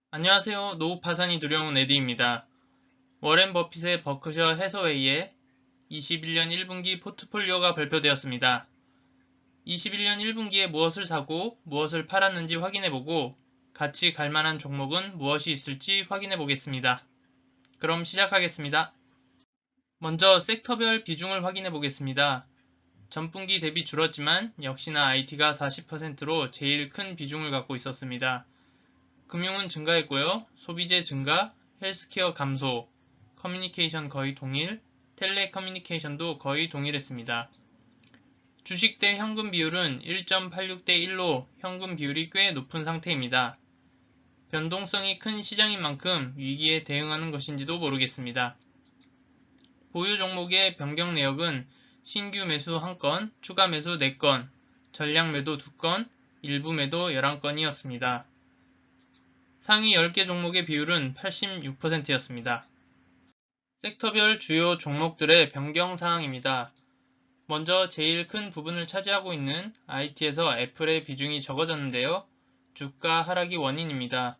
안녕하세요. 노후 파산이 두려운 에디입니다. 워렌 버핏의 버크셔 해서웨이의 21년 1분기 포트폴리오가 발표되었습니다. 21년 1분기에 무엇을 사고 무엇을 팔았는지 확인해보고 같이 갈 만한 종목은 무엇이 있을지 확인해보겠습니다. 그럼 시작하겠습니다. 먼저 섹터별 비중을 확인해보겠습니다. 전분기 대비 줄었지만 역시나 IT가 40%로 제일 큰 비중을 갖고 있었습니다. 금융은 증가했고요. 소비재 증가, 헬스케어 감소, 커뮤니케이션 거의 동일, 텔레커뮤니케이션도 거의 동일했습니다. 주식 대 현금 비율은 1.86대 1로 현금 비율이 꽤 높은 상태입니다. 변동성이 큰 시장인 만큼 위기에 대응하는 것인지도 모르겠습니다. 보유 종목의 변경 내역은 신규 매수 1건, 추가 매수 4건, 전량 매도 2건, 일부 매도 11건이었습니다. 상위 10개 종목의 비율은 86%였습니다. 섹터별 주요 종목들의 변경 사항입니다. 먼저 제일 큰 부분을 차지하고 있는 IT에서 애플의 비중이 적어졌는데요. 주가 하락이 원인입니다.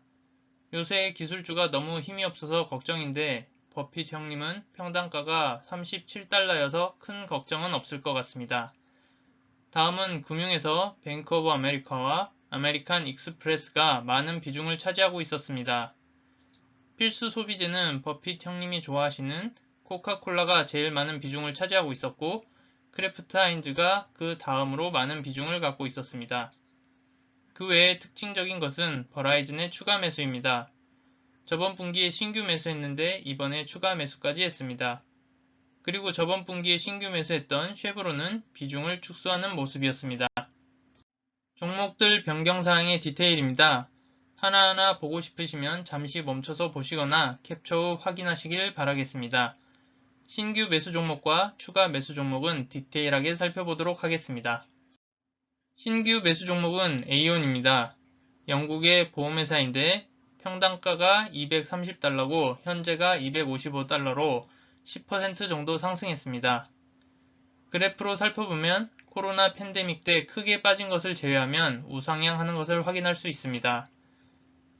요새 기술주가 너무 힘이 없어서 걱정인데 버핏 형님은 평단가가 37달러여서 큰 걱정은 없을 것 같습니다. 다음은 금융에서 뱅크 오브 아메리카와 아메리칸 익스프레스가 많은 비중을 차지하고 있었습니다. 필수 소비재는 버핏 형님이 좋아하시는 코카콜라가 제일 많은 비중을 차지하고 있었고 크래프트 하인즈가 그 다음으로 많은 비중을 갖고 있었습니다. 그 외에 특징적인 것은 버라이즌의 추가 매수입니다. 저번 분기에 신규 매수했는데 이번에 추가 매수까지 했습니다. 그리고 저번 분기에 신규 매수했던 쉐브론은 비중을 축소하는 모습이었습니다. 종목들 변경사항의 디테일입니다. 하나하나 보고 싶으시면 잠시 멈춰서 보시거나 캡처 후 확인하시길 바라겠습니다. 신규 매수 종목과 추가 매수 종목은 디테일하게 살펴보도록 하겠습니다. 신규 매수 종목은 에이온입니다. 영국의 보험회사인데 평단가가 230달러고 현재가 255달러로 10% 정도 상승했습니다. 그래프로 살펴보면 코로나 팬데믹 때 크게 빠진 것을 제외하면 우상향하는 것을 확인할 수 있습니다.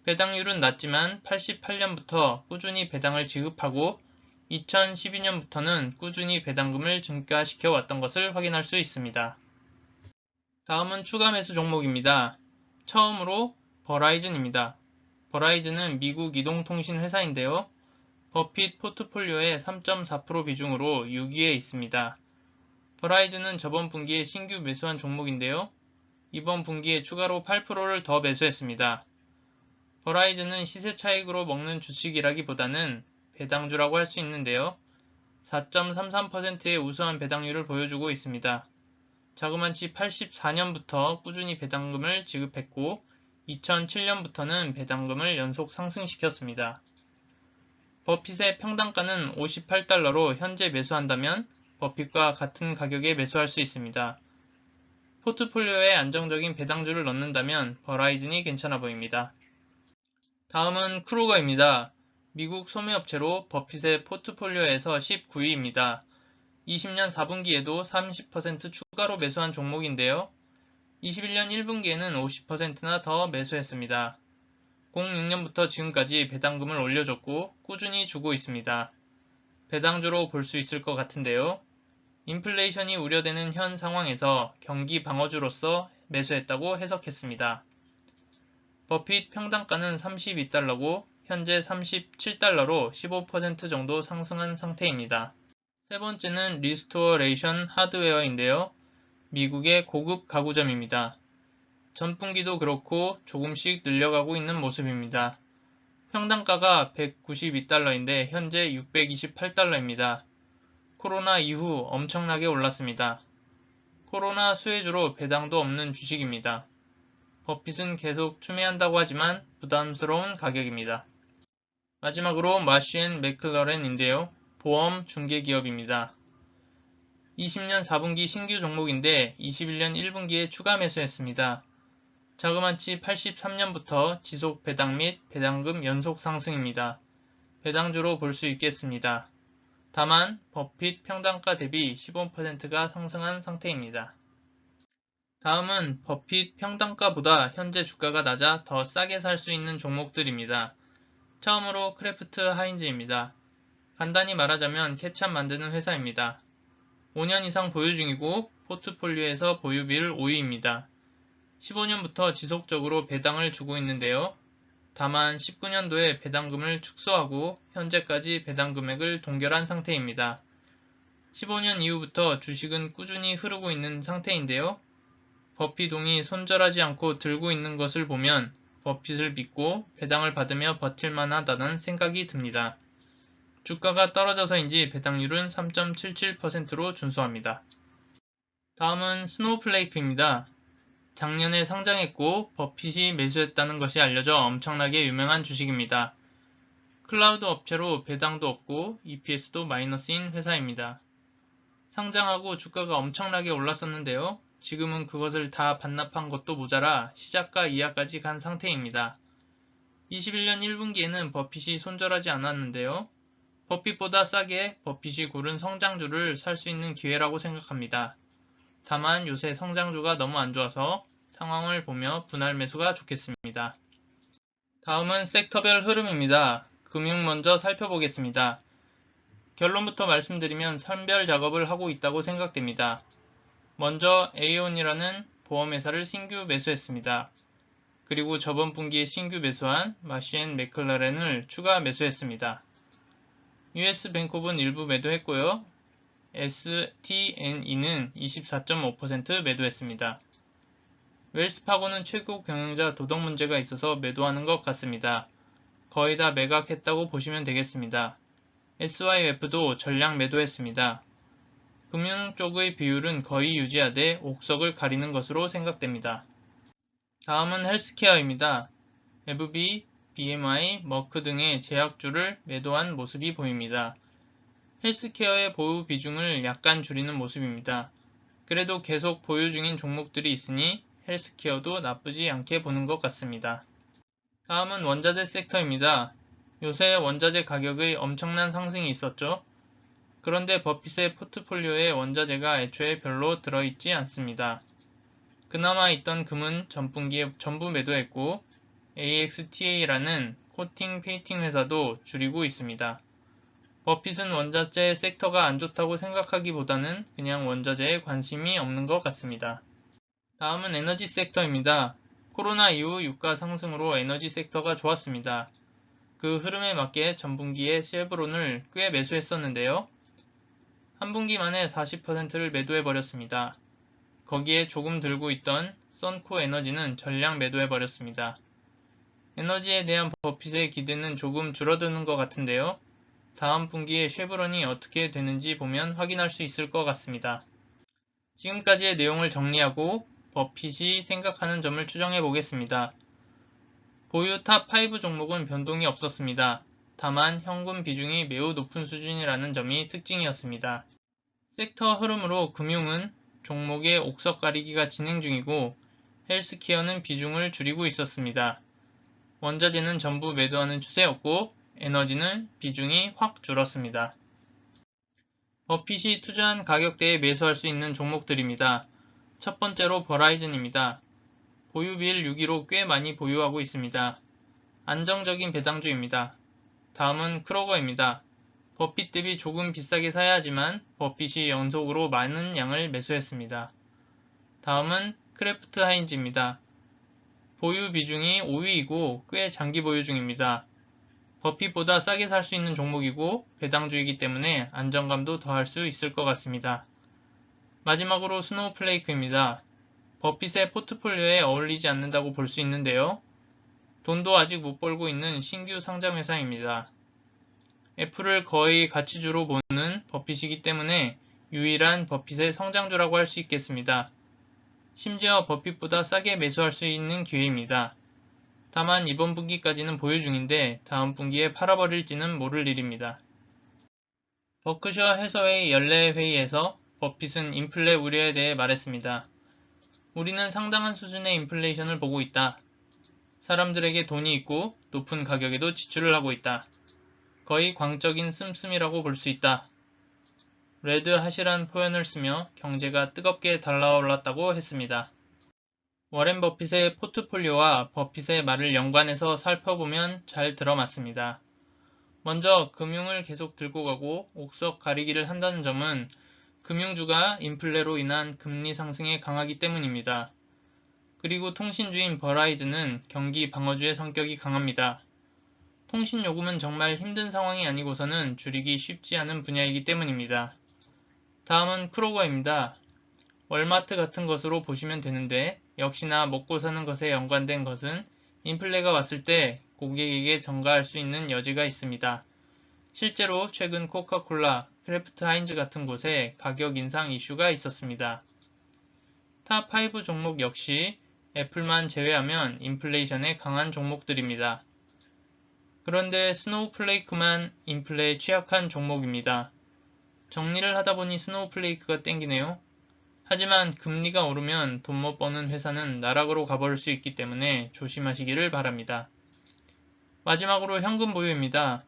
배당률은 낮지만 88년부터 꾸준히 배당을 지급하고 2012년부터는 꾸준히 배당금을 증가시켜 왔던 것을 확인할 수 있습니다. 다음은 추가 매수 종목입니다. 처음으로 버라이즌입니다. 버라이즌은 미국 이동통신 회사인데요. 버핏 포트폴리오의 3.4% 비중으로 6위에 있습니다. 버라이즌은 저번 분기에 신규 매수한 종목인데요. 이번 분기에 추가로 8%를 더 매수했습니다. 버라이즌은 시세 차익으로 먹는 주식이라기보다는 배당주라고 할 수 있는데요. 4.33%의 우수한 배당률을 보여주고 있습니다. 자그마치 84년부터 꾸준히 배당금을 지급했고 2007년부터는 배당금을 연속 상승시켰습니다. 버핏의 평단가는 58달러로 현재 매수한다면 버핏과 같은 가격에 매수할 수 있습니다. 포트폴리오에 안정적인 배당주를 넣는다면 버라이즌이 괜찮아 보입니다. 다음은 크루거입니다. 미국 소매업체로 버핏의 포트폴리오에서 19위입니다. 20년 4분기에도 30% 추가로 매수한 종목인데요. 21년 1분기에는 50%나 더 매수했습니다. 06년부터 지금까지 배당금을 올려줬고 꾸준히 주고 있습니다. 배당주로 볼 수 있을 것 같은데요. 인플레이션이 우려되는 현 상황에서 경기 방어주로서 매수했다고 해석했습니다. 버핏 평단가는 32달러고 현재 37달러로 15% 정도 상승한 상태입니다. 세 번째는 리스토어레이션 하드웨어인데요. 미국의 고급 가구점입니다. 전분기도 그렇고 조금씩 늘려가고 있는 모습입니다. 평단가가 192달러인데 현재 628달러입니다. 코로나 이후 엄청나게 올랐습니다. 코로나 수혜주로 배당도 없는 주식입니다. 버핏은 계속 추매한다고 하지만 부담스러운 가격입니다. 마지막으로 마쉬 앤 맥클러렌인데요. 보험 중개기업입니다. 20년 4분기 신규 종목인데 21년 1분기에 추가 매수했습니다. 자그마치 83년부터 지속 배당 및 배당금 연속 상승입니다. 배당주로 볼 수 있겠습니다. 다만 버핏 평단가 대비 15%가 상승한 상태입니다. 다음은 버핏 평단가보다 현재 주가가 낮아 더 싸게 살 수 있는 종목들입니다. 처음으로 크래프트 하인즈입니다. 간단히 말하자면 케찹 만드는 회사입니다. 5년 이상 보유 중이고 포트폴리오에서 보유비율 5위입니다. 15년부터 지속적으로 배당을 주고 있는데요. 다만 19년도에 배당금을 축소하고 현재까지 배당 금액을 동결한 상태입니다. 15년 이후부터 주식은 꾸준히 흐르고 있는 상태인데요. 버핏동이 손절하지 않고 들고 있는 것을 보면 버핏을 믿고 배당을 받으며 버틸만 하다는 생각이 듭니다. 주가가 떨어져서인지 배당률은 3.77%로 준수합니다. 다음은 스노우플레이크입니다. 작년에 상장했고 버핏이 매수했다는 것이 알려져 엄청나게 유명한 주식입니다. 클라우드 업체로 배당도 없고 EPS도 마이너스인 회사입니다. 상장하고 주가가 엄청나게 올랐었는데요. 지금은 그것을 다 반납한 것도 모자라 시작가 이하까지 간 상태입니다. 21년 1분기에는 버핏이 손절하지 않았는데요. 버핏보다 싸게 버핏이 고른 성장주를 살 수 있는 기회라고 생각합니다. 다만 요새 성장주가 너무 안 좋아서 상황을 보며 분할 매수가 좋겠습니다. 다음은 섹터별 흐름입니다. 금융 먼저 살펴보겠습니다. 결론부터 말씀드리면 선별 작업을 하고 있다고 생각됩니다. 먼저 에이온이라는 보험회사를 신규 매수했습니다. 그리고 저번 분기에 신규 매수한 마쉬 앤 맥클라렌을 추가 매수했습니다. US 뱅콕은 일부 매도했고요. STNE는 24.5% 매도했습니다. 웰스파고는 최고 경영자 도덕 문제가 있어서 매도하는 것 같습니다. 거의 다 매각했다고 보시면 되겠습니다. SYF도 전량 매도했습니다. 금융 쪽의 비율은 거의 유지하되 옥석을 가리는 것으로 생각됩니다. 다음은 헬스케어입니다. FB, BMI, 머크 등의 제약주를 매도한 모습이 보입니다. 헬스케어의 보유 비중을 약간 줄이는 모습입니다. 그래도 계속 보유 중인 종목들이 있으니 헬스케어도 나쁘지 않게 보는 것 같습니다. 다음은 원자재 섹터입니다. 요새 원자재 가격의 엄청난 상승이 있었죠. 그런데 버핏의 포트폴리오에 원자재가 애초에 별로 들어있지 않습니다. 그나마 있던 금은 전분기에 전부 매도했고 AXTA라는 코팅 페인팅 회사도 줄이고 있습니다. 버핏은 원자재 섹터가 안 좋다고 생각하기보다는 그냥 원자재에 관심이 없는 것 같습니다. 다음은 에너지 섹터입니다. 코로나 이후 유가 상승으로 에너지 섹터가 좋았습니다. 그 흐름에 맞게 전분기에 쉐브론을 꽤 매수했었는데요. 한 분기 만에 40%를 매도해버렸습니다. 거기에 조금 들고 있던 선코 에너지는 전량 매도해버렸습니다. 에너지에 대한 버핏의 기대는 조금 줄어드는 것 같은데요. 다음 분기에 쉐브론이 어떻게 되는지 보면 확인할 수 있을 것 같습니다. 지금까지의 내용을 정리하고 버핏이 생각하는 점을 추정해 보겠습니다. 보유 탑5 종목은 변동이 없었습니다. 다만 현금 비중이 매우 높은 수준이라는 점이 특징이었습니다. 섹터 흐름으로 금융은 종목의 옥석 가리기가 진행 중이고 헬스케어는 비중을 줄이고 있었습니다. 원자재는 전부 매도하는 추세였고 에너지는 비중이 확 줄었습니다. 버핏이 투자한 가격대에 매수할 수 있는 종목들입니다. 첫 번째로 버라이즌입니다. 보유비율 6위로 꽤 많이 보유하고 있습니다. 안정적인 배당주입니다. 다음은 크로거입니다. 버핏 대비 조금 비싸게 사야 하지만 버핏이 연속으로 많은 양을 매수했습니다. 다음은 크래프트 하인즈입니다. 보유 비중이 5위이고 꽤 장기 보유 중입니다. 버핏보다 싸게 살 수 있는 종목이고 배당주이기 때문에 안정감도 더할 수 있을 것 같습니다. 마지막으로 스노우플레이크입니다. 버핏의 포트폴리오에 어울리지 않는다고 볼 수 있는데요. 돈도 아직 못 벌고 있는 신규 상장 회사입니다. 애플을 거의 가치주로 보는 버핏이기 때문에 유일한 버핏의 성장주라고 할 수 있겠습니다. 심지어 버핏보다 싸게 매수할 수 있는 기회입니다. 다만 이번 분기까지는 보유 중인데 다음 분기에 팔아버릴지는 모를 일입니다. 버크셔 해서웨이 연례 회의에서 버핏은 인플레 우려에 대해 말했습니다. 우리는 상당한 수준의 인플레이션을 보고 있다. 사람들에게 돈이 있고 높은 가격에도 지출을 하고 있다. 거의 광적인 씀씀이라고 볼 수 있다. 레드 핫이란 표현을 쓰며 경제가 뜨겁게 달아올랐다고 했습니다. 워렌 버핏의 포트폴리오와 버핏의 말을 연관해서 살펴보면 잘 들어맞습니다. 먼저 금융을 계속 들고 가고 옥석 가리기를 한다는 점은 금융주가 인플레로 인한 금리 상승에 강하기 때문입니다. 그리고 통신주인 버라이즌은 경기 방어주의 성격이 강합니다. 통신 요금은 정말 힘든 상황이 아니고서는 줄이기 쉽지 않은 분야이기 때문입니다. 다음은 크로거입니다. 월마트 같은 것으로 보시면 되는데 역시나 먹고 사는 것에 연관된 것은 인플레가 왔을 때 고객에게 전가할 수 있는 여지가 있습니다. 실제로 최근 코카콜라, 크래프트 하인즈 같은 곳에 가격 인상 이슈가 있었습니다. 탑5 종목 역시 애플만 제외하면 인플레이션에 강한 종목들입니다. 그런데 스노우플레이크만 인플레에 취약한 종목입니다. 정리를 하다 보니 스노우플레이크가 땡기네요. 하지만 금리가 오르면 돈 못 버는 회사는 나락으로 가버릴 수 있기 때문에 조심하시기를 바랍니다. 마지막으로 현금 보유입니다.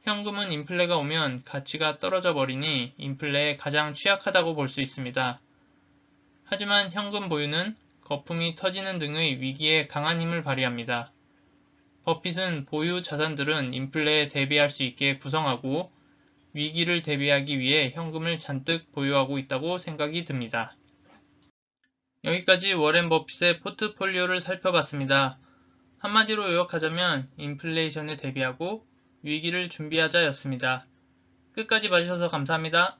현금은 인플레가 오면 가치가 떨어져 버리니 인플레에 가장 취약하다고 볼 수 있습니다. 하지만 현금 보유는 거품이 터지는 등의 위기에 강한 힘을 발휘합니다. 버핏은 보유 자산들은 인플레에 대비할 수 있게 구성하고 위기를 대비하기 위해 현금을 잔뜩 보유하고 있다고 생각이 듭니다. 여기까지 워렌 버핏의 포트폴리오를 살펴봤습니다. 한마디로 요약하자면 인플레이션에 대비하고 위기를 준비하자였습니다. 끝까지 봐주셔서 감사합니다.